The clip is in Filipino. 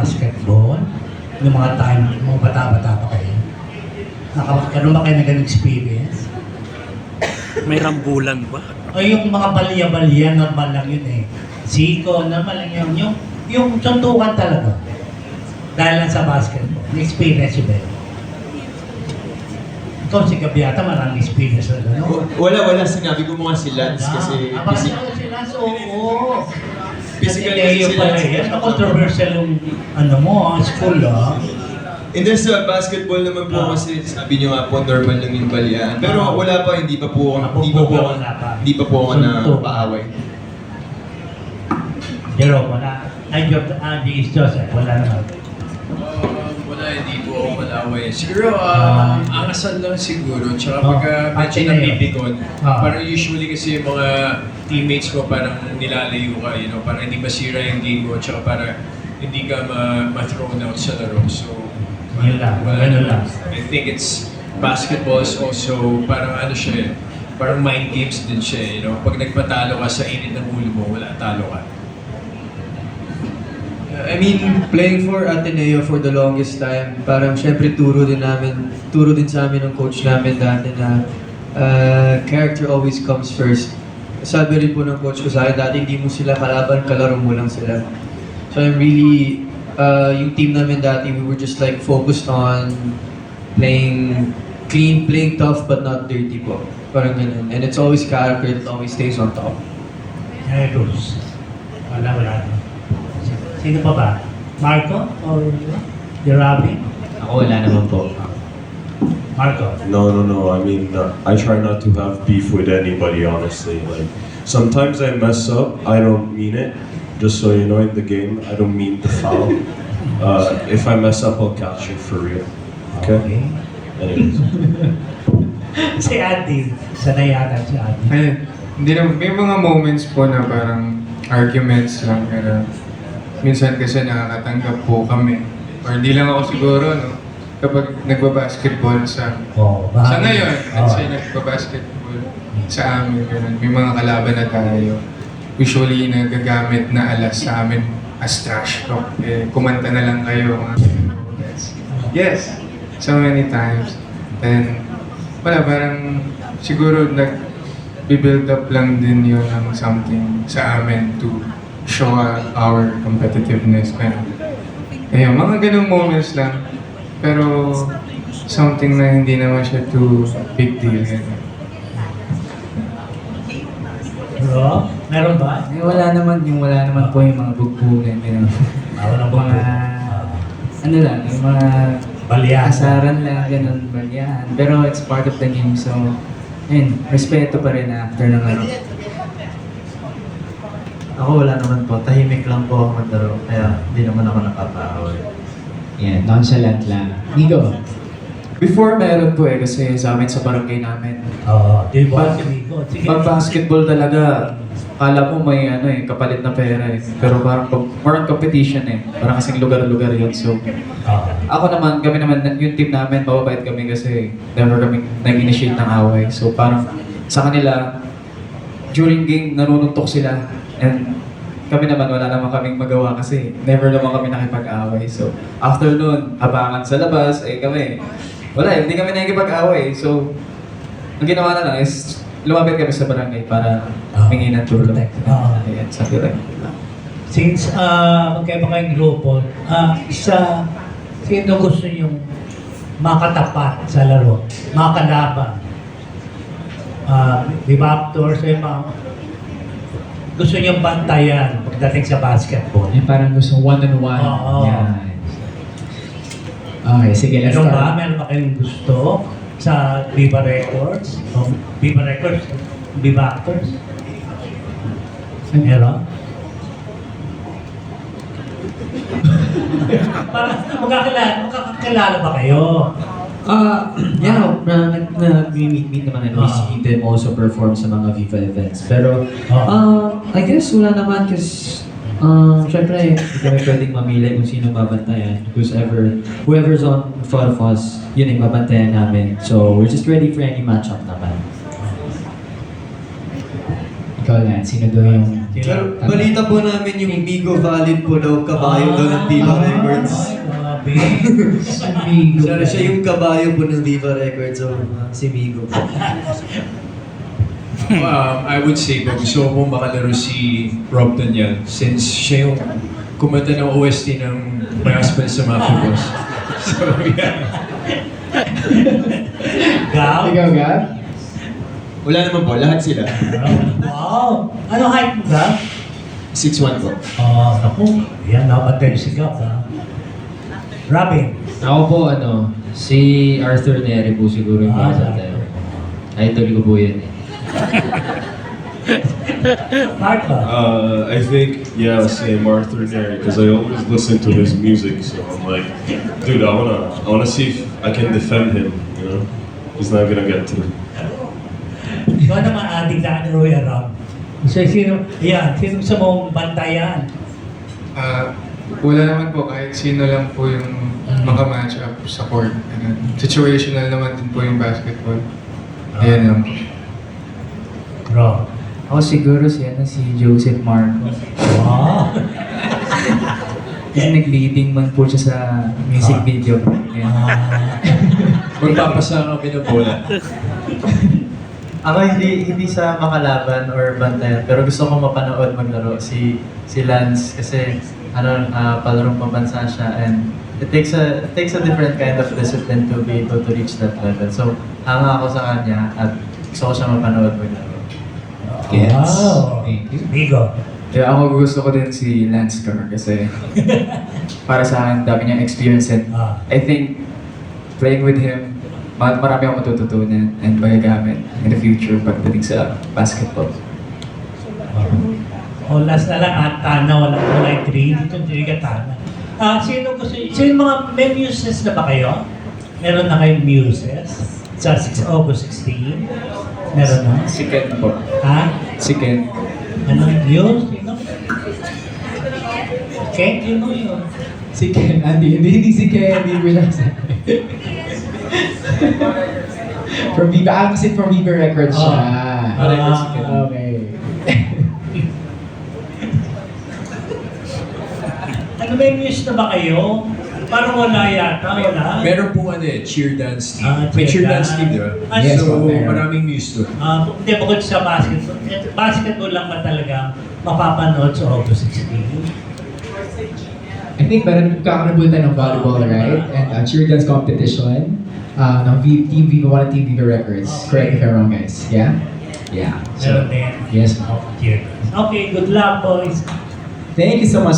basketball? Yung mga time, mga bata-bata pa kayo? Nakakaroon ba kayo ng ganung experience? May rambulan ba? O yung mga balya-balya, normal lang yun eh. Siko, normal lang yun. Yung tuntukan talaga. Dahil lang sa basketball. Na-experience yun ba yun? Ikaw si Gabiata, maraming experience na gano'n. Wala. Sinabi ko mga si Lance kasi Sila, oo. Physical Kasi kasi pala sila. yan. Controversial yung school And then sa basketball naman po kasi sabi niyo nga po normal lang yung balyaan. Pero wala pa, hindi pa po ako na paaway. Jerome, wala. Ay, Diis Joseph, wala naman. Wala, hindi po ako malaway. Siguro, angasan lang siguro. Tsaka pagka medyo Ateneo. nabibigon, Ah. parang usually kasi yung mga teammates ko parang nilalayo ka, parang hindi masira yung game mo, tsaka para hindi ka ma-thrown out sa laro. So, Yun lang, wala ganun naman. lang. I think basketball is also parang siya parang mind games din siya, Pag nagpatalo ka sa init ng ulo mo, wala, talo ka. I mean, playing for Ateneo for the longest time, parang syempre turo din sa amin ng coach namin dati na character always comes first. Sabi rin po ng coach ko sa akin dati, hindi mo sila kalaban, kalaro mo lang sila. So I'm really, yung team namin dati, we were just like focused on playing clean, playing tough but not dirty po. Parang ganun. And it's always character that always stays on top. Rules. Wala. Sino pa ba? Marco? Or Jerabi? Ako wala naman po. Marco? No. I mean, I try not to have beef with anybody, honestly. Like, sometimes I mess up. I don't mean it. Just so you know, in the game, I don't mean to foul. If I mess up, I'll catch it for real. Okay? Anyways. Si Andy. Sanay yata si Andy. Ayun, hindi na, may mga moments po na parang arguments lang, pero minsan kasi nakakatanggap po kami. Or hindi lang ako siguro, kapag nagbabasketball sa ngayon, let's say nagbabasketball sa amin, ganun, may mga kalaban na tayo. Usually, nagagamit na alas sa amin as trash talk. Kumanta na lang kayo. Yes, so many times. Then, parang siguro nag-build up lang din yun ng something sa amin to show our competitiveness. Ayun, mga ganung moments lang. Pero something na hindi naman siya too big deal. Bro, meron ba? Wala naman po yung mga bugbugan. Walang Mga, ano lang, yung mga Balya. asaran lang, ganun, balyahan. Pero it's part of the game, so, ayun, respeto pa rin after ng ano. Ako wala naman po, tahimik lang po ako maglaro, kaya hindi naman ako nakakaaway. Yeah, nonchalant lang. Nico? Before meron po kasi sa amin sa barangay namin. Di ba? Sige. Pag basketball talaga, kala mo may kapalit na pera eh. Pero parang more on competition eh. Parang kasing lugar-lugar yun. So, kami naman, yung team namin, mababait kami kasi never kami nag-initiate ng away. So parang sa kanila, during game, nanununtok sila. And kami naman, wala naman kaming magawa kasi never naman kami nakipag-away. So after nun, abangan sa labas, kami, hindi kami nakikipag-away. So, ang ginawa na lang is, lumapit kami sa barangay para humingi ng tulong. Ayan, sabi lang. Since magkaiba kayong grupo, sino gusto niyong makatapat sa laro? Makalaban? Di ba actors, gusto niyong bantayan pagdating sa basketball? Yung parang gusto one-on-one. Oo. Yan. Okay, sige, let's Meron start. ba kayong gusto sa Viva Records? Viva Records? Viva Actors? Meron? Parang magkakilala ba kayo? Nag-meet naman and we see them also perform sa mga FIFA events. Pero, I guess wala naman kasi syempre, hindi kami pwedeng mamili kung sino babantayan. Whoever's on front of us, yun yung babantayan namin. So, we're just ready for any matchup naman. Ikaw, Lance, sino daw yung... Pero balita po namin yung Migo Valid po daw, kabayo daw ng Viva Records. Ay, grabe. Sana siya yung kabayo po ng Viva Records, so si Migo po. I would say, kung gusto mo makalaro si Rob Daniel, since siya yung kumanta ng OST ng My Husband sa Mafia Boss. So, yeah. Gaw? Ikaw, Gab? Wala naman po, lahat sila. Wow! Ano height mo, Gaw? 6'1 po. Naku. Yan, napatay si Gaw, ha? Robin. Ako po, si Arthur Neri po siguro yung mga tayo. Idol ko po yan eh. Marco. I think, yeah, same Arthur Neri, because I always listen to his music, so I'm like, dude, I wanna see if I can defend him, you know? He's not gonna get to. Ikaw naman adik na Roy Aram. Sino sa mong bantayan? Wala naman po, kahit sino lang po yung maka-match up sa court. Ganun. Situational naman din po yung basketball. Ayan lang po. Bro. Ako siguro si Joseph Marcos. Wow! Kasi nag-leading man po siya sa music video. Magpapasa kami ng bola. Ako hindi sa makalaban or bantayan, pero gusto ko mapanood maglaro si Lance kasi palarong pambansa siya, and it takes a different kind of discipline to be able to reach that level. So, hanga ako sa kanya at gusto ko siya mapanood maglaro. Wow! Bigo. Kaya ako gusto ko din si Lance Carr kasi para sa akin, dami niyang experience and I think playing with him, marami akong matututunan and magagamit in the future pagdating sa basketball. Last na lang, Tana, walang green. Dito, hindi ka Tana. Sino mga, may muses na ba kayo? Meron na kayong muses? Sa August 16? Meron na? Si Ken po. Ha? Si Ken. Anong muse? Sino? Ken? Sino yun? Si Ken, hindi si Ken, hindi ko lang sabi. From Viva, kasi from Viva Records siya. Okay. Ano may muse na ba kayo? Parang wala yata, wala. Meron po cheer dance team. May cheer cheer dance team, di ba? Yes, So, meron. maraming muse doon. Hindi, bukod sa basketball. Basketball lang ba talaga mapapanood sa August 16? I think meron kakaroon tayo ng volleyball, right? And cheer dance competition ng Team Viva 1 and Team Viva Records. Correct me if I'm wrong, guys. Yeah? Yeah. Meron din. Yes. Cheer dance. Okay, good luck, boys. Thank you so much.